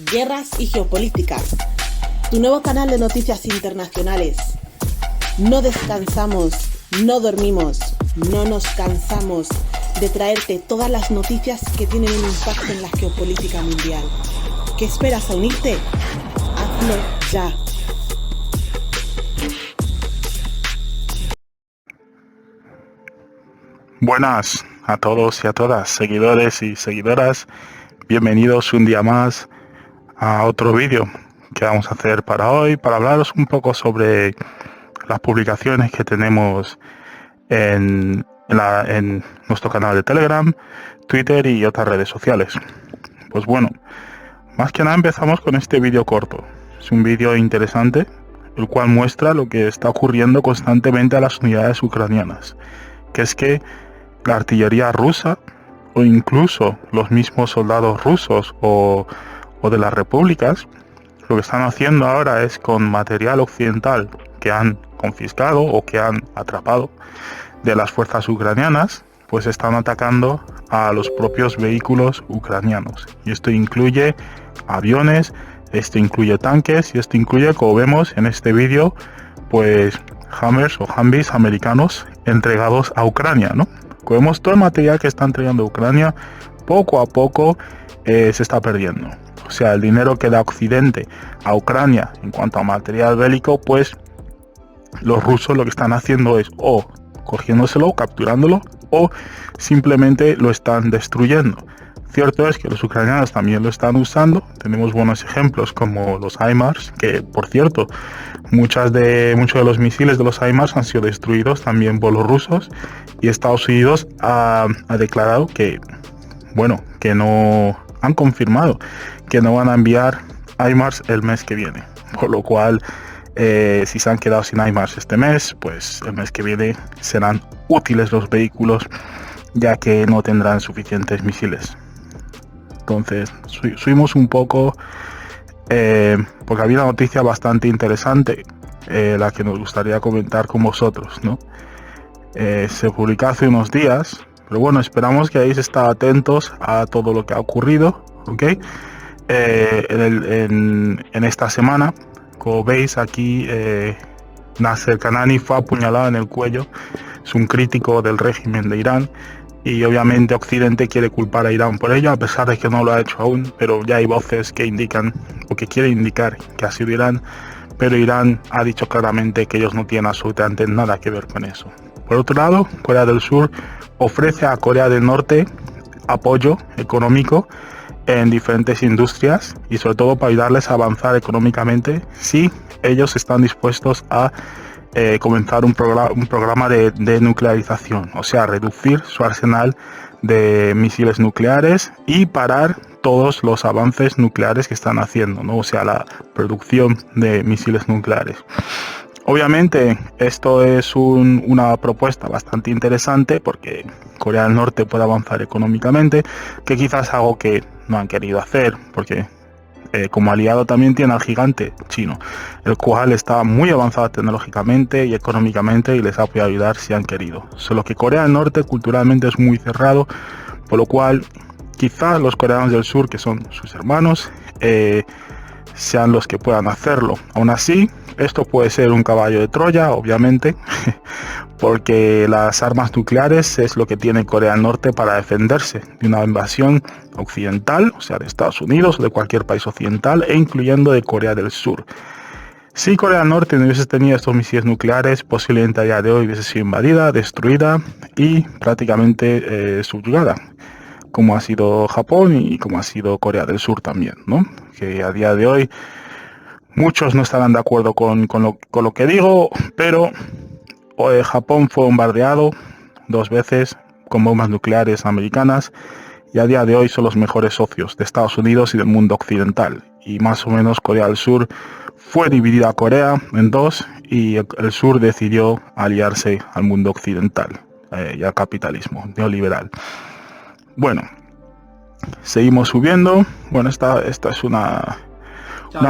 Guerras y geopolítica, tu nuevo canal de noticias internacionales. No descansamos, no dormimos, no nos cansamos de traerte todas las noticias que tienen un impacto en la geopolítica mundial. ¿Qué esperas a unirte? Hazlo ya. Buenas a todos y a todas, seguidores y seguidoras. Bienvenidos un día más a otro vídeo que vamos a hacer para hoy, para hablaros un poco sobre las publicaciones que tenemos en nuestro canal de Telegram, Twitter y otras redes sociales. Pues bueno, más que nada empezamos con este vídeo corto. Es un vídeo interesante, el cual muestra lo que está ocurriendo constantemente a las unidades ucranianas, que es que la artillería rusa o incluso los mismos soldados rusos o de las repúblicas, lo que están haciendo ahora es con material occidental que han confiscado o que han atrapado de las fuerzas ucranianas, pues están atacando a los propios vehículos ucranianos. Y esto incluye aviones, esto incluye tanques y esto incluye, como vemos en este vídeo, pues Hammers o Humvees americanos entregados a Ucrania, ¿no? Como vemos, todo el material que está entregando Ucrania poco a poco se está perdiendo. O sea, el dinero que da Occidente a Ucrania en cuanto a material bélico, pues los rusos lo que están haciendo es o cogiéndoselo, capturándolo, o simplemente lo están destruyendo. Cierto es que los ucranianos también lo están usando. Tenemos buenos ejemplos como los HIMARS, que por cierto, muchos de los misiles de los HIMARS han sido destruidos también por los rusos, y Estados Unidos ha declarado que, bueno, que no han confirmado que no van a enviar HIMARS el mes que viene, por lo cual si se han quedado sin HIMARS este mes, pues el mes que viene serán útiles los vehículos, ya que no tendrán suficientes misiles. Entonces subimos un poco porque había una noticia bastante interesante, la que nos gustaría comentar con vosotros, ¿no? Se publicó hace unos días, pero bueno, esperamos que hayáis estado atentos a todo lo que ha ocurrido, ¿ok? En esta semana, como veis aquí, Nasser Kanani fue apuñalado en el cuello. Es un crítico del régimen de Irán y obviamente Occidente quiere culpar a Irán por ello, a pesar de que no lo ha hecho aún, pero ya hay voces que indican o que quieren indicar que ha sido Irán, pero Irán ha dicho claramente que ellos no tienen absolutamente nada que ver con eso. Por otro lado, Corea del Sur ofrece a Corea del Norte apoyo económico en diferentes industrias y sobre todo para ayudarles a avanzar económicamente si ellos están dispuestos a comenzar un programa de denuclearización, o sea, reducir su arsenal de misiles nucleares y parar todos los avances nucleares que están haciendo, ¿no? O sea, la producción de misiles nucleares. Obviamente esto es una propuesta bastante interesante porque Corea del Norte puede avanzar económicamente, que quizás es algo que no han querido hacer porque como aliado también tiene al gigante chino, el cual está muy avanzado tecnológicamente y económicamente y les ha podido ayudar si han querido. Solo que Corea del Norte culturalmente es muy cerrado, por lo cual quizás los coreanos del sur, que son sus hermanos, sean los que puedan hacerlo. Aún así, esto puede ser un caballo de Troya, obviamente, porque las armas nucleares es lo que tiene Corea del Norte para defenderse de una invasión occidental, o sea, de Estados Unidos o de cualquier país occidental, e incluyendo de Corea del Sur. Si Corea del Norte no hubiese tenido estos misiles nucleares, posiblemente a día de hoy hubiese sido invadida, destruida y prácticamente subyugada, como ha sido Japón y como ha sido Corea del Sur también, ¿no? Que a día de hoy muchos no estarán de acuerdo con lo que digo, pero Japón fue bombardeado 2 veces con bombas nucleares americanas y a día de hoy son los mejores socios de Estados Unidos y del mundo occidental. Y más o menos Corea del Sur fue dividida a Corea en 2 y el sur decidió aliarse al mundo occidental y al capitalismo neoliberal. Bueno, seguimos subiendo. Bueno, esta es una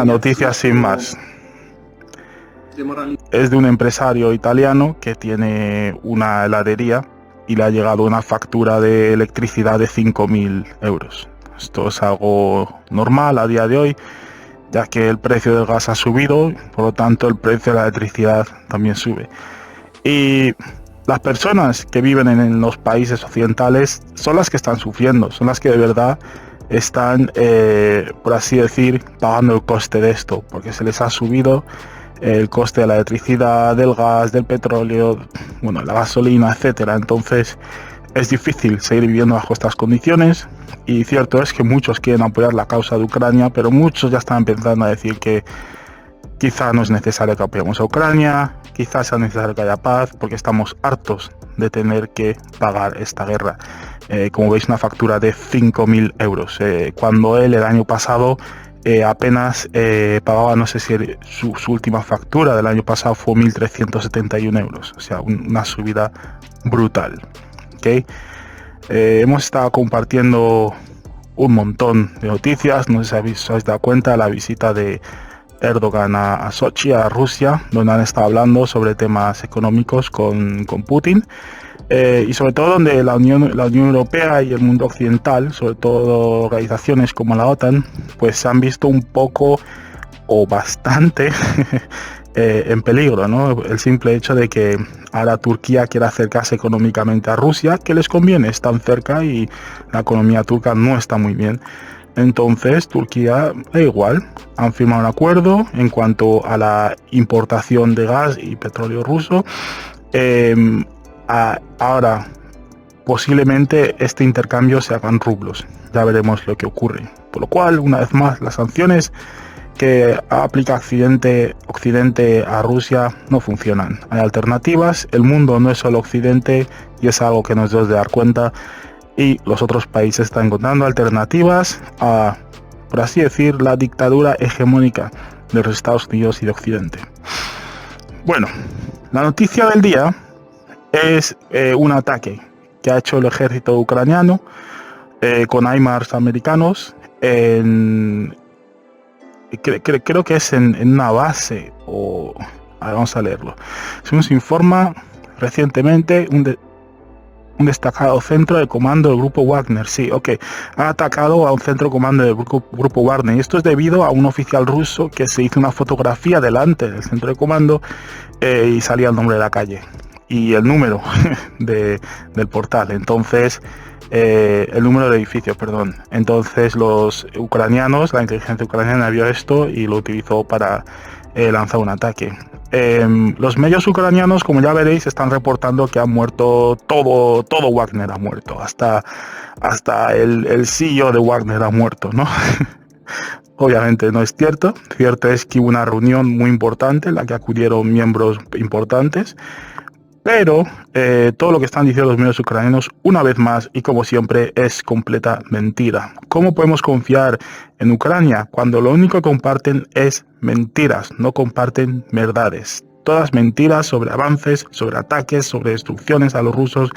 noticia sin más. Es de un empresario italiano que tiene una heladería y le ha llegado una factura de electricidad de 5.000 euros. Esto es algo normal a día de hoy, ya que el precio del gas ha subido, por lo tanto el precio de la electricidad también sube. Y las personas que viven en los países occidentales son las que están sufriendo, son las que de verdad están, por así decir, pagando el coste de esto, porque se les ha subido el coste de la electricidad, del gas, del petróleo, bueno, la gasolina, etcétera. Entonces es difícil seguir viviendo bajo estas condiciones, y cierto es que muchos quieren apoyar la causa de Ucrania, pero muchos ya están empezando a decir que quizá no es necesario que apoyemos a Ucrania, quizás sea necesario que haya paz, porque estamos hartos de tener que pagar esta guerra. Como veis, una factura de 5.000 euros, cuando él el año pasado apenas pagaba, no sé si su última factura del año pasado fue 1.371 euros, o sea, una subida brutal. ¿Okay? Hemos estado compartiendo un montón de noticias, no sé si os habéis dado cuenta, la visita de Erdogan a Sochi, a Rusia, donde han estado hablando sobre temas económicos con Putin, y sobre todo donde la Unión Europea y el mundo occidental, sobre todo organizaciones como la OTAN, pues se han visto un poco o bastante en peligro, ¿no? El simple hecho de que ahora Turquía quiera acercarse económicamente a Rusia, que les conviene, están cerca y la economía turca no está muy bien. Entonces Turquía da igual, han firmado un acuerdo en cuanto a la importación de gas y petróleo ruso. Ahora posiblemente este intercambio se haga en rublos, ya veremos lo que ocurre. Por lo cual, una vez más, las sanciones que aplica Occidente a Rusia no funcionan. Hay alternativas, el mundo no es solo Occidente y es algo que nos debemos de dar cuenta, y los otros países están encontrando alternativas a, por así decir, la dictadura hegemónica de los Estados Unidos y de Occidente. Bueno, la noticia del día es un ataque que ha hecho el ejército ucraniano con HIMARS americanos creo que es en una base, o vamos a leerlo. Según se informa, recientemente un destacado centro de comando del grupo Wagner. Sí, ok. Han atacado a un centro de comando del grupo Wagner. Y esto es debido a un oficial ruso que se hizo una fotografía delante del centro de comando y salía el nombre de la calle y el número del portal. Entonces, el número de edificios, perdón. Entonces los ucranianos, la inteligencia ucraniana vio esto y lo utilizó para lanzar un ataque. Los medios ucranianos, como ya veréis, están reportando que han muerto todo Wagner ha muerto, hasta el CEO de Wagner ha muerto, ¿no? Obviamente no es cierto. Cierto es que hubo una reunión muy importante en la que acudieron miembros importantes, pero todo lo que están diciendo los medios ucranianos, una vez más y como siempre, es completa mentira. ¿Cómo podemos confiar en Ucrania cuando lo único que comparten es mentiras, no comparten verdades? Todas mentiras sobre avances, sobre ataques, sobre destrucciones a los rusos,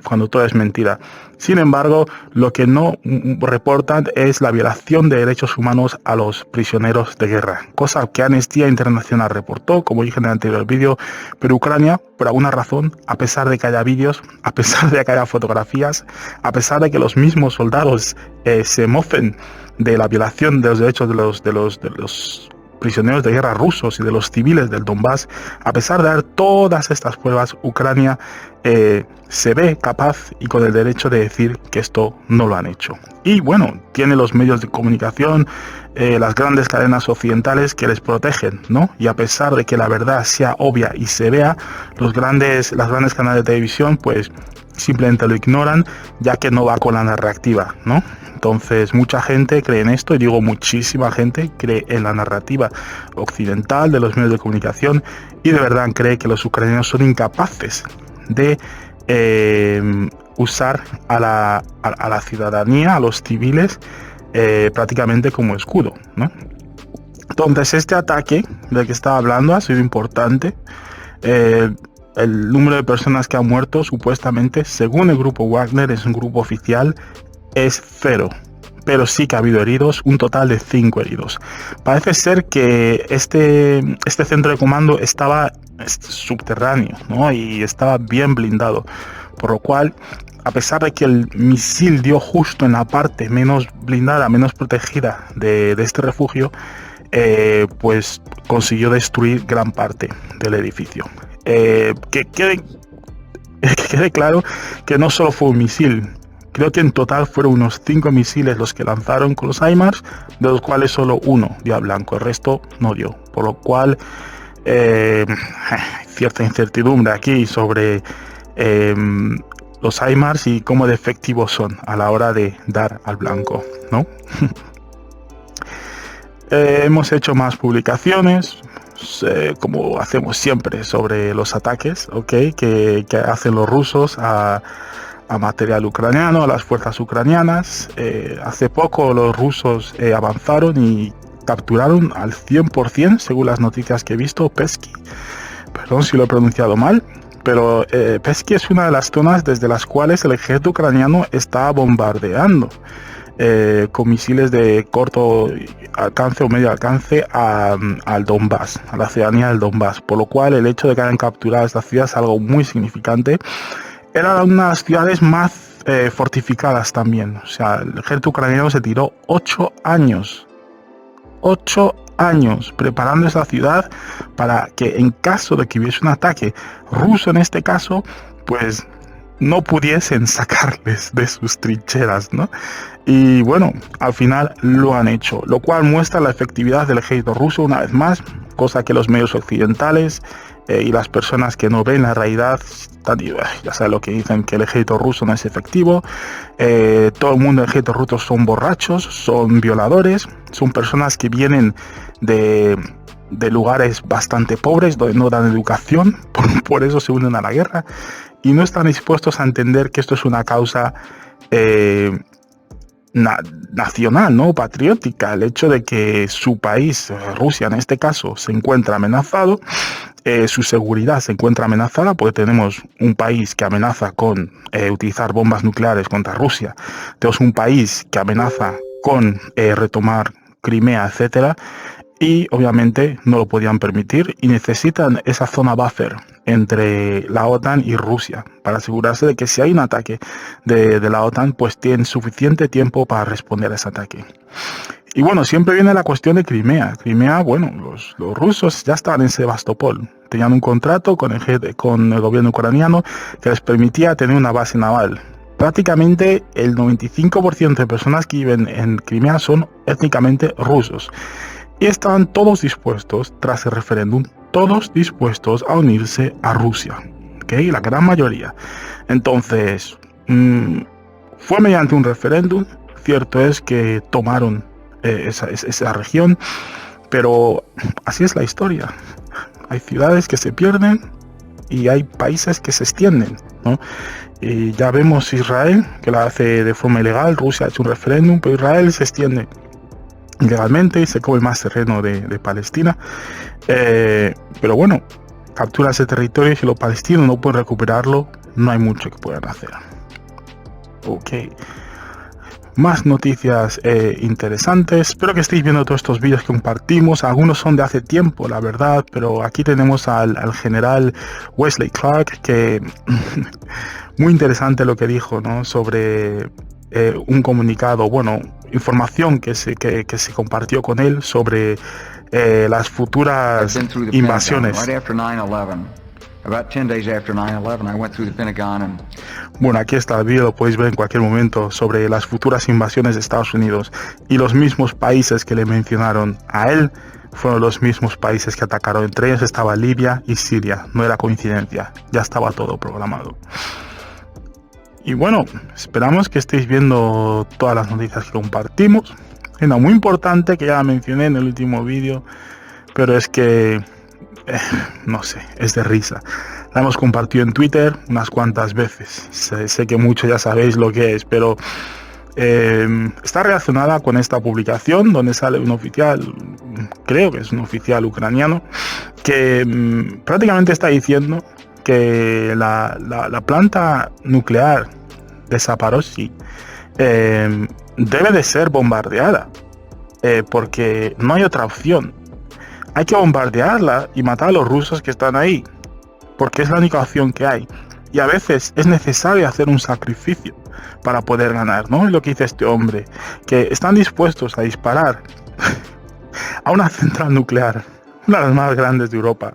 cuando todo es mentira. Sin embargo, lo que no reportan es la violación de derechos humanos a los prisioneros de guerra, cosa que Amnistía Internacional reportó, como dije en el anterior vídeo, pero Ucrania, por alguna razón, a pesar de que haya vídeos, a pesar de que haya fotografías, a pesar de que los mismos soldados se mofen de la violación de los derechos de los prisioneros de guerra rusos y de los civiles del Donbass, a pesar de dar todas estas pruebas, Ucrania se ve capaz y con el derecho de decir que esto no lo han hecho. Y bueno, tiene los medios de comunicación, las grandes cadenas occidentales que les protegen, ¿no? Y a pesar de que la verdad sea obvia y se vea, las grandes canales de televisión pues simplemente lo ignoran, ya que no va con la narrativa, ¿no? Entonces mucha gente cree en esto, y digo muchísima gente cree en la narrativa occidental de los medios de comunicación, y de verdad cree que los ucranianos son incapaces de usar a la ciudadanía, a los civiles, prácticamente como escudo, ¿no? Entonces este ataque del que estaba hablando ha sido importante. El número de personas que han muerto, supuestamente, según el grupo Wagner, es un grupo oficial, es 0. Pero sí que ha habido heridos, un total de 5 heridos. Parece ser que este centro de comando estaba subterráneo, ¿no? Y estaba bien blindado, por lo cual a pesar de que el misil dio justo en la parte menos blindada, menos protegida de este refugio, pues consiguió destruir gran parte del edificio. Que quede claro que no solo fue un misil. Creo que en total fueron unos 5 misiles los que lanzaron con los HIMARS, de los cuales solo uno dio a blanco, el resto no dio. Por lo cual, cierta incertidumbre aquí sobre los HIMARS y cómo de efectivos son a la hora de dar al blanco, ¿no? Hemos hecho más publicaciones, como hacemos siempre, sobre los ataques, ¿okay? que hacen los rusos a material ucraniano, a las fuerzas ucranianas. Hace poco los rusos avanzaron y capturaron al 100%, según las noticias que he visto, Pesky. Perdón si lo he pronunciado mal, pero Pesky es una de las zonas desde las cuales el ejército ucraniano está bombardeando con misiles de corto alcance o medio alcance al Donbass, a la ciudadanía del Donbass, por lo cual el hecho de que hayan capturado esta ciudad es algo muy significante. Era una de las ciudades más fortificadas también, o sea, el ejército ucraniano se tiró 8 años preparando esa ciudad para que en caso de que hubiese un ataque ruso en este caso, pues no pudiesen sacarles de sus trincheras, ¿no? Y bueno, al final lo han hecho, lo cual muestra la efectividad del ejército ruso una vez más, cosa que los medios occidentales y las personas que no ven la realidad, ya saben lo que dicen, que el ejército ruso no es efectivo. Todo el mundo del ejército ruso son borrachos, son violadores, son personas que vienen de lugares bastante pobres, donde no dan educación, por eso se unen a la guerra, y no están dispuestos a entender que esto es una causa nacional, ¿no? Patriótica. El hecho de que su país, Rusia en este caso, se encuentra amenazado, su seguridad se encuentra amenazada, porque tenemos un país que amenaza con utilizar bombas nucleares contra Rusia, tenemos un país que amenaza con retomar Crimea, etcétera, y obviamente no lo podían permitir y necesitan esa zona buffer entre la OTAN y Rusia para asegurarse de que si hay un ataque de la OTAN, pues tienen suficiente tiempo para responder a ese ataque. Y bueno, siempre viene la cuestión de Crimea. Crimea, bueno, los rusos ya estaban en Sebastopol, tenían un contrato con el gobierno ucraniano que les permitía tener una base naval. Prácticamente el 95% de personas que viven en Crimea son étnicamente rusos. Y estaban todos dispuestos, tras el referéndum, todos dispuestos a unirse a Rusia, ¿okay? La gran mayoría. Entonces, fue mediante un referéndum. Cierto es que tomaron esa región, pero así es la historia. Hay ciudades que se pierden y hay países que se extienden, ¿no? Y ya vemos Israel, que la hace de forma ilegal. Rusia ha hecho un referéndum, pero Israel se extiende ilegalmente y se come más terreno de Palestina, pero bueno, captura ese territorio y si los palestinos no pueden recuperarlo, no hay mucho que puedan hacer. Ok, más noticias interesantes. Espero que estéis viendo todos estos vídeos que compartimos. Algunos son de hace tiempo, la verdad, pero aquí tenemos al general Wesley Clark, que muy interesante lo que dijo, ¿no? Sobre un comunicado, bueno, información que se compartió con él sobre las futuras invasiones. Bueno, aquí está el vídeo, lo podéis ver en cualquier momento, sobre las futuras invasiones de Estados Unidos, y los mismos países que le mencionaron a él fueron los mismos países que atacaron. Entre ellos estaba Libia y Siria. No era coincidencia, ya estaba todo programado. Y bueno, esperamos que estéis viendo todas las noticias que compartimos. Una muy importante que ya la mencioné en el último vídeo, pero es que, no sé, es de risa. La hemos compartido en Twitter unas cuantas veces. Sé que muchos ya sabéis lo que es, pero está relacionada con esta publicación donde sale un oficial, creo que es un oficial ucraniano, que prácticamente está diciendo que la planta nuclear de Zaporozhye debe de ser bombardeada, porque no hay otra opción. Hay que bombardearla y matar a los rusos que están ahí, porque es la única opción que hay. Y a veces es necesario hacer un sacrificio para poder ganar, ¿no? Es lo que dice este hombre, que están dispuestos a disparar a una central nuclear, una de las más grandes de Europa,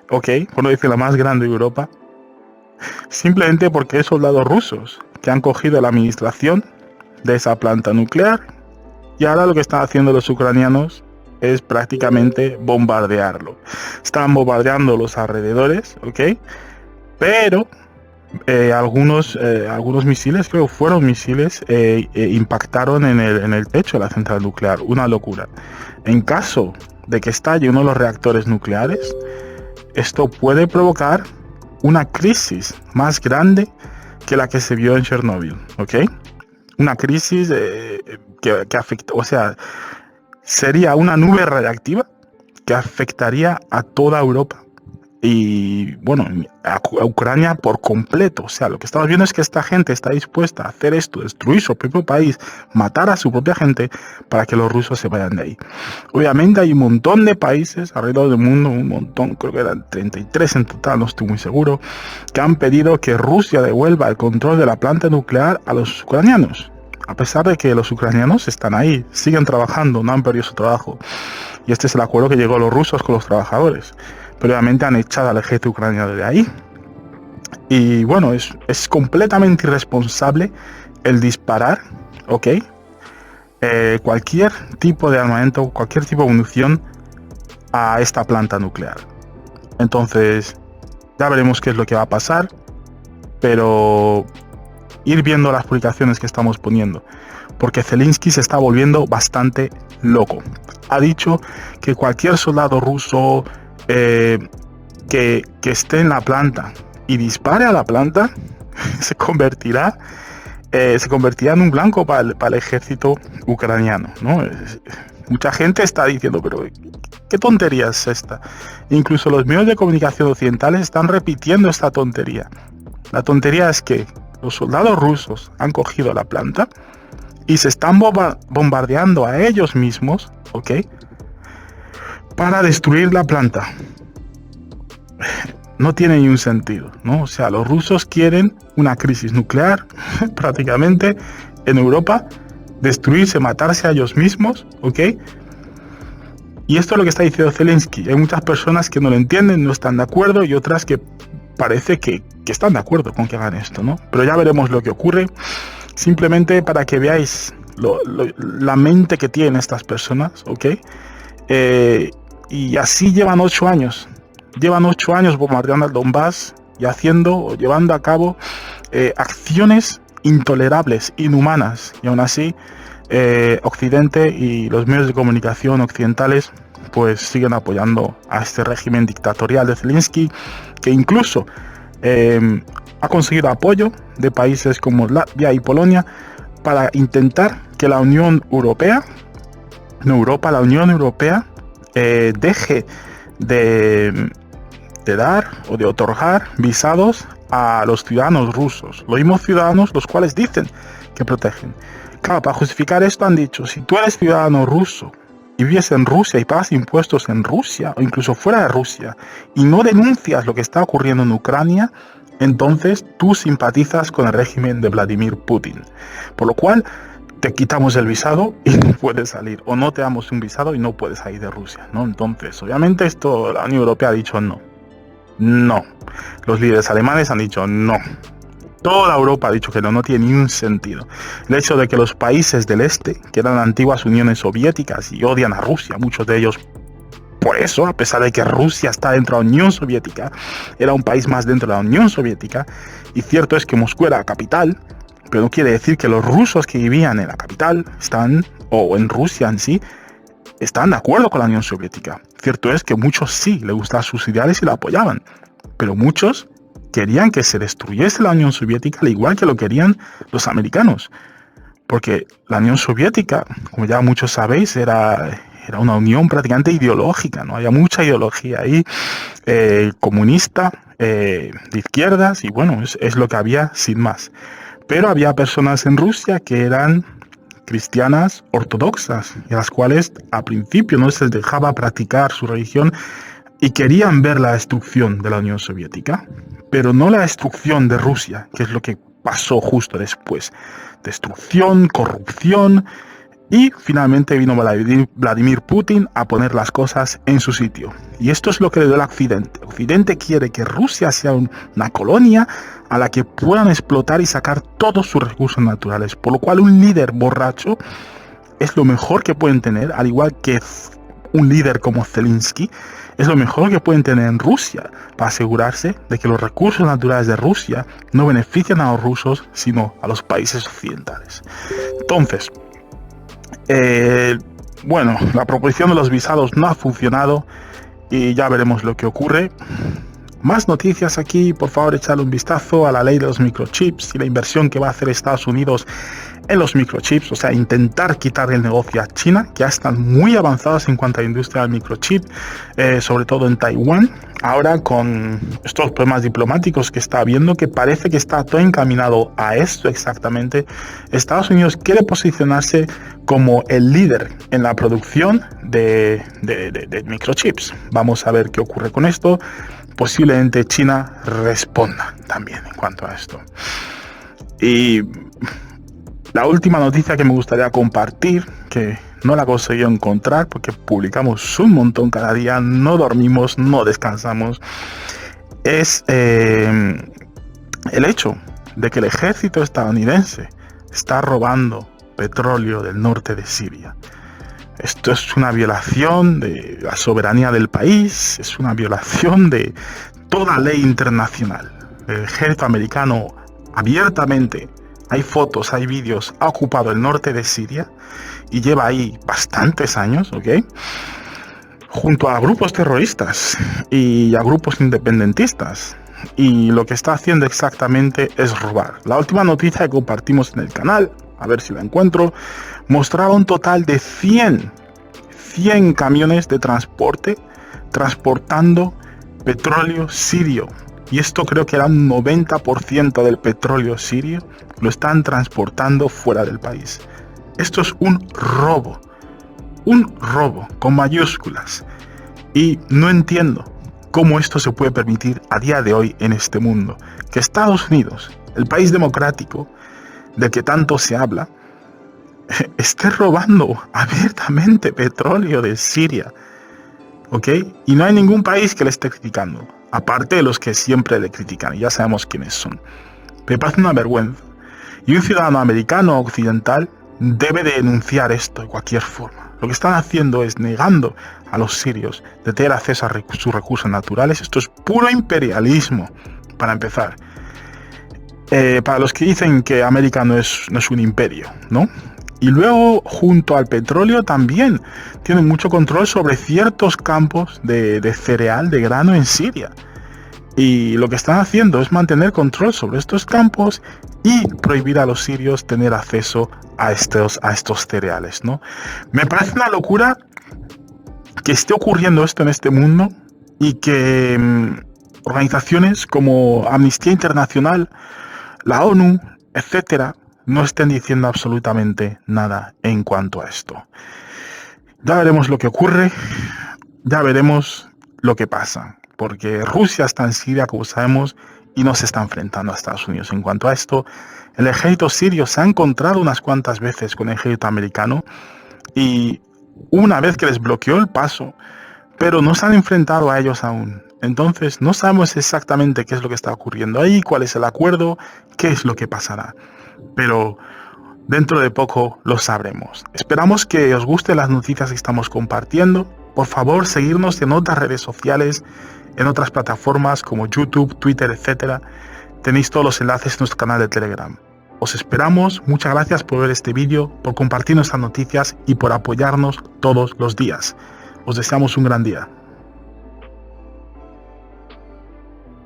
¿ok? Por no decir la más grande de Europa, simplemente porque hay soldados rusos que han cogido la administración de esa planta nuclear y ahora lo que están haciendo los ucranianos es prácticamente bombardearlo. Están bombardeando los alrededores, ¿ok? Pero algunos misiles, creo que fueron misiles, impactaron en el techo de la central nuclear. Una locura. En caso de que estalle uno de los reactores nucleares, esto puede provocar una crisis más grande que la que se vio en Chernóbil, ¿ok? Una crisis que afecta, o sea, sería una nube radiactiva que afectaría a toda Europa y, bueno, a Ucrania por completo. O sea, lo que estamos viendo es que esta gente está dispuesta a hacer esto, destruir su propio país, matar a su propia gente para que los rusos se vayan de ahí. Obviamente hay un montón de países alrededor del mundo, un montón, creo que eran 33 en total, no estoy muy seguro, que han pedido que Rusia devuelva el control de la planta nuclear a los ucranianos. A pesar de que los ucranianos están ahí, siguen trabajando, no han perdido su trabajo. Y este es el acuerdo que llegó a los rusos con los trabajadores. Pero obviamente han echado al ejército ucraniano de ahí. Y bueno, es completamente irresponsable el disparar, ¿ok? Cualquier tipo de armamento, cualquier tipo de munición a esta planta nuclear. Entonces, ya veremos qué es lo que va a pasar. Pero ir viendo las publicaciones que estamos poniendo, porque Zelensky se está volviendo bastante loco. Ha dicho que cualquier soldado ruso que esté en la planta y dispare a la planta se convertirá en un blanco para el ejército ucraniano, ¿no? Mucha gente está diciendo, pero ¿qué tontería es esta? Incluso los medios de comunicación occidentales están repitiendo esta tontería. La tontería es que los soldados rusos han cogido la planta y se están bombardeando a ellos mismos, ¿ok? Para destruir la planta. No tiene ni un sentido, ¿no? O sea, los rusos quieren una crisis nuclear prácticamente en Europa, destruirse, matarse a ellos mismos, ¿ok? Y esto es lo que está diciendo Zelensky. Hay muchas personas que no lo entienden, no están de acuerdo, y otras que parece que están de acuerdo con que hagan esto, ¿no? Pero ya veremos lo que ocurre. Simplemente para que veáis la mente que tienen estas personas, ¿ok? Y así llevan 8 años. Llevan 8 años bombardeando al Donbass y llevando a cabo acciones intolerables, inhumanas. Y aún así, Occidente y los medios de comunicación occidentales pues siguen apoyando a este régimen dictatorial de Zelensky, que incluso ha conseguido apoyo de países como Latvia y Polonia para intentar que la Unión Europea, la Unión Europea deje de dar o de otorgar visados a los ciudadanos rusos, los mismos ciudadanos los cuales dicen que protegen. Claro, para justificar esto han dicho, si tú eres ciudadano ruso y vives en Rusia y pagas impuestos en Rusia o incluso fuera de Rusia y no denuncias lo que está ocurriendo en Ucrania, entonces tú simpatizas con el régimen de Vladimir Putin. Por lo cual te quitamos el visado y no puedes salir, o no te damos un visado y no puedes salir de Rusia, ¿no? Entonces, obviamente esto la Unión Europea ha dicho no. No. Los líderes alemanes han dicho no. Toda Europa ha dicho que no tiene ni un sentido. El hecho de que los países del este, que eran antiguas uniones soviéticas y odian a Rusia, muchos de ellos por eso, a pesar de que Rusia está dentro de la Unión Soviética, era un país más dentro de la Unión Soviética, y cierto es que Moscú era la capital, pero no quiere decir que los rusos que vivían en la capital o en Rusia en sí, están de acuerdo con la Unión Soviética. Cierto es que muchos sí les gustaban sus ideales y la apoyaban, pero muchos querían que se destruyese la Unión Soviética al igual que lo querían los americanos. Porque la Unión Soviética, como ya muchos sabéis, era una unión prácticamente ideológica, ¿no? Había mucha ideología ahí, comunista, de izquierdas, y bueno, es lo que había sin más. Pero había personas en Rusia que eran cristianas ortodoxas, y a las cuales al principio no se les dejaba practicar su religión y querían ver la destrucción de la Unión Soviética, pero no la destrucción de Rusia, que es lo que pasó justo después. Destrucción, corrupción, y finalmente vino Vladimir Putin a poner las cosas en su sitio. Y esto es lo que le dio el Occidente. Occidente quiere que Rusia sea una colonia a la que puedan explotar y sacar todos sus recursos naturales. Por lo cual un líder borracho es lo mejor que pueden tener, al igual que un líder como Zelensky, es lo mejor que pueden tener en Rusia para asegurarse de que los recursos naturales de Rusia no benefician a los rusos, sino a los países occidentales. Entonces, bueno, la proposición de los visados no ha funcionado y ya veremos lo que ocurre. Más noticias aquí, por favor, echadle un vistazo a la ley de los microchips y la inversión que va a hacer Estados Unidos en los microchips, o sea, intentar quitar el negocio a China, que ya están muy avanzados en cuanto a la industria del microchip, sobre todo en Taiwán. Ahora con estos problemas diplomáticos que está habiendo, que parece que está todo encaminado a esto exactamente, Estados Unidos quiere posicionarse como el líder en la producción de microchips. Vamos a ver qué ocurre con esto. Posiblemente China responda también en cuanto a esto. Y la última noticia que me gustaría compartir, que no la conseguí encontrar porque publicamos un montón cada día, no dormimos, no descansamos, es el hecho de que el ejército estadounidense está robando petróleo del norte de Siria. Esto es una violación de la soberanía del país, es una violación de toda ley internacional. El ejército americano abiertamente, hay fotos, hay vídeos, ha ocupado el norte de Siria y lleva ahí bastantes años, ¿ok? Junto a grupos terroristas y a grupos independentistas. Y lo que está haciendo exactamente es robar. La última noticia que compartimos en el canal, a ver si la encuentro, mostraba un total de 100 camiones de transporte transportando petróleo sirio. Y esto creo que era un 90% del petróleo sirio lo están transportando fuera del país. Esto es un robo con mayúsculas. Y no entiendo cómo esto se puede permitir a día de hoy en este mundo. Que Estados Unidos, el país democrático del que tanto se habla, esté robando abiertamente petróleo de Siria, ¿ok? Y no hay ningún país que le esté criticando, aparte de los que siempre le critican, y ya sabemos quiénes son. Me parece una vergüenza. Y un ciudadano americano occidental debe de denunciar esto de cualquier forma. Lo que están haciendo es negando a los sirios de tener acceso a sus recursos naturales. Esto es puro imperialismo, para empezar. Para los que dicen que América no es un imperio, ¿no? Y luego, junto al petróleo, también tienen mucho control sobre ciertos campos de cereal, de grano en Siria. Y lo que están haciendo es mantener control sobre estos campos y prohibir a los sirios tener acceso a estos cereales, ¿no? Me parece una locura que esté ocurriendo esto en este mundo y que organizaciones como Amnistía Internacional, la ONU, etcétera, no estén diciendo absolutamente nada en cuanto a esto. Ya veremos lo que ocurre, ya veremos lo que pasa, porque Rusia está en Siria, como sabemos, y no se está enfrentando a Estados Unidos. En cuanto a esto, el ejército sirio se ha encontrado unas cuantas veces con el ejército americano y una vez que les bloqueó el paso, pero no se han enfrentado a ellos aún. Entonces no sabemos exactamente qué es lo que está ocurriendo ahí, cuál es el acuerdo, qué es lo que pasará. Pero dentro de poco lo sabremos. Esperamos que os gusten las noticias que estamos compartiendo. Por favor, seguirnos en otras redes sociales, en otras plataformas como YouTube, Twitter, etc. Tenéis todos los enlaces en nuestro canal de Telegram. Os esperamos. Muchas gracias por ver este vídeo, por compartir nuestras noticias y por apoyarnos todos los días. Os deseamos un gran día.